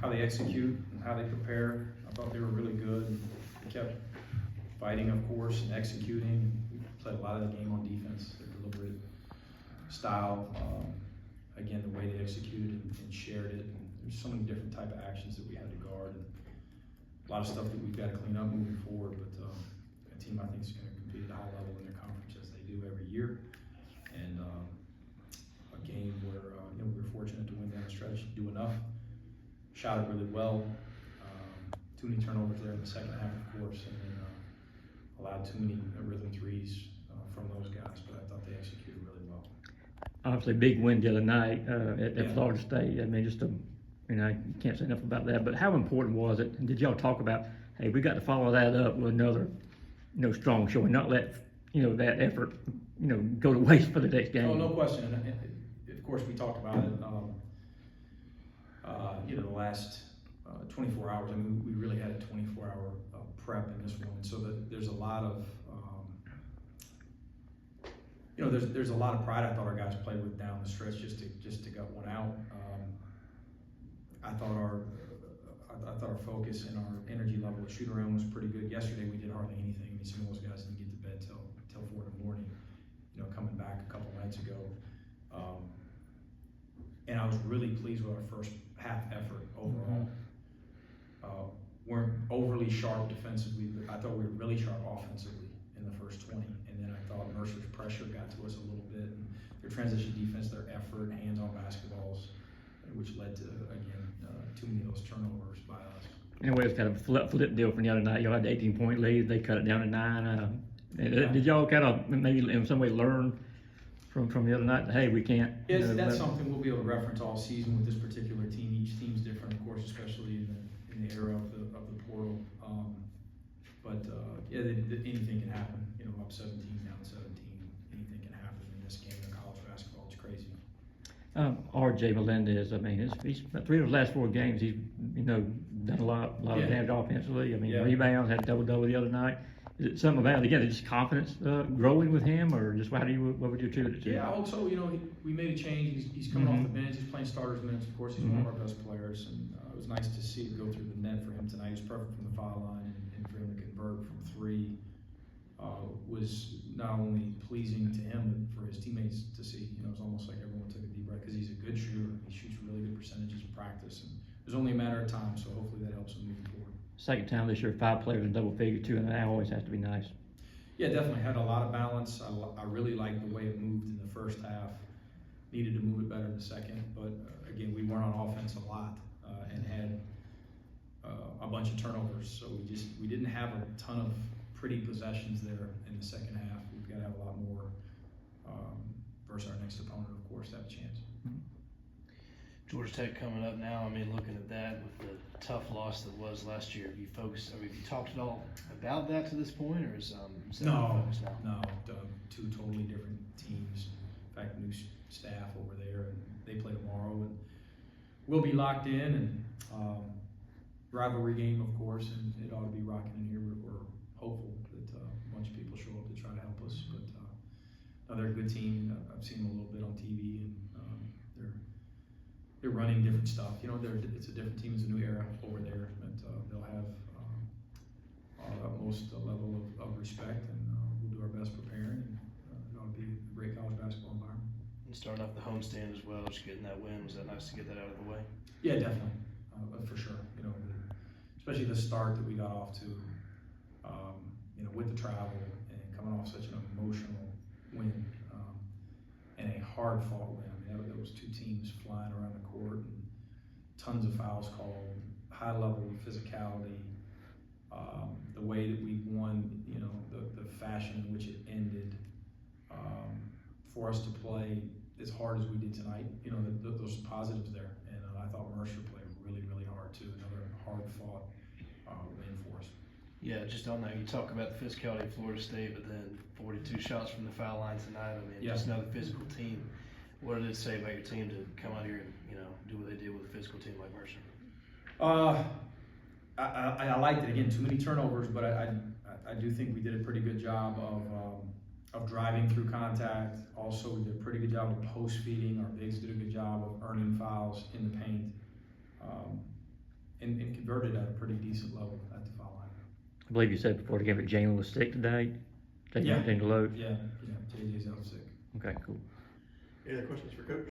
how they execute and how they prepare. I thought they were really good. They kept fighting, of course, and executing. We played a lot of the game on defense, their deliberate style. Again, the way they executed and shared it. And there's so many different type of actions that we had to guard. And a lot of stuff that we've got to clean up moving forward. But a team I think is going to compete at a high level in their conference as they do every year. And a game where we were fortunate to win down the stretch, do enough, shot it really well. Too many turnovers there in the second half, of course, and then allowed too many rhythm threes from those guys. But I thought they executed really well. Obviously, big win the other night at Yeah. Florida State. I mean, I can't say enough about that. But how important was it? And did y'all talk about, hey, we got to follow that up with another, strong showing, not let that effort, go to waste for the next game? Oh, no question. And of course, we talked about it. The last 24 hours. I mean, we really had a 24-hour prep in this one, so that there's a lot of there's a lot of pride I thought our guys played with down the stretch just to get one out. I thought our focus and our energy level at shoot around was pretty good. Yesterday we did hardly anything. I mean, some of those guys didn't get to bed till 4 in the morning. Coming back a couple nights ago, and I was really pleased with our first half effort overall. Weren't overly sharp defensively, but I thought we were really sharp offensively in the first 20. And then I thought Mercer's pressure got to us a little bit. And their transition defense, their effort, hands-on basketballs, which led to, again, too many of those turnovers by us. Anyway, it's kind of a flip deal from the other night. Y'all had the 18-point lead. They cut it down to 9. Did y'all kind of maybe in some way learn from the other night that, hey, we can't? That's something we'll be able to reference all season with this particular team. Each team's different, of course, especially in the era of the portal. Anything can happen. Up 17, down 17. Anything can happen in this game of college basketball. It's crazy. R.J. Melendez. I mean, he's 3 of the last 4 games. He's done a lot of damage offensively. I mean, rebounds, had a double the other night. Is it something about, again, just confidence growing with him, or just what would you attribute it to? Yeah, I hope so. We made a change. He's coming off the bench. He's playing starters minutes. Of course, he's one of our best players, and it was nice to see it go through the net for him tonight. He was perfect from the foul line, and for him to convert from 3 was not only pleasing to him, but for his teammates to see. It was almost like everyone took a deep breath because he's a good shooter. He shoots really good percentages in practice, and it was only a matter of time. So hopefully that helps him moving forward. Second time this year, 5 players in double figure, 2 and that always has to be nice. Yeah, definitely had a lot of balance. I really liked the way it moved in the first half. Needed to move it better in the second, but again, we weren't on offense a lot and had a bunch of turnovers. So we didn't have a ton of pretty possessions there in the second half. We've got to have a lot more versus our next opponent, of course, to have a chance. Georgia Tech coming up now. I mean, looking at that with the tough loss that was last year, have you talked at all about that to this point, or is that No, focus now? no, 2 totally different teams. In fact, new staff over there, and they play tomorrow, and we'll be locked in. And rivalry game, of course, and it ought to be rocking in here. We're hopeful that a bunch of people show up to try to help us, but they're a good team. I've seen them a little bit on TV, and they're running different stuff. It's a different team. It's a new era over there, but they'll have our utmost level of respect, and we'll do our best preparing. And it ought to be a great college basketball environment. And starting off the homestand as well, just getting that win. Was that nice to get that out of the way? Yeah, definitely, for sure. Especially the start that we got off to, with the travel and coming off such an emotional win and a hard-fought win. I mean, there was 2 teams flying around the court and tons of fouls called, high level of physicality. The way that we won, the fashion in which it ended, for us to play as hard as we did tonight, those positives there. And I thought Mercer played really, really hard too. Another hard-fought win for us. Yeah, just on that, you talk about the physicality of Florida State, but then 42 shots from the foul line tonight. I mean, just another physical team. What did it say about your team to come out here and do what they did with a physical team like Mercer? I liked it. Again, too many turnovers, but I do think we did a pretty good job of driving through contact. Also, we did a pretty good job of post feeding. Our bigs did a good job of earning fouls in the paint. converted at a pretty decent level at the foul line. I believe you said before the game that Jalen was sick today. Taking Yeah. everything to load. Yeah, JJ's out sick. Okay, cool. Any other questions for Coach?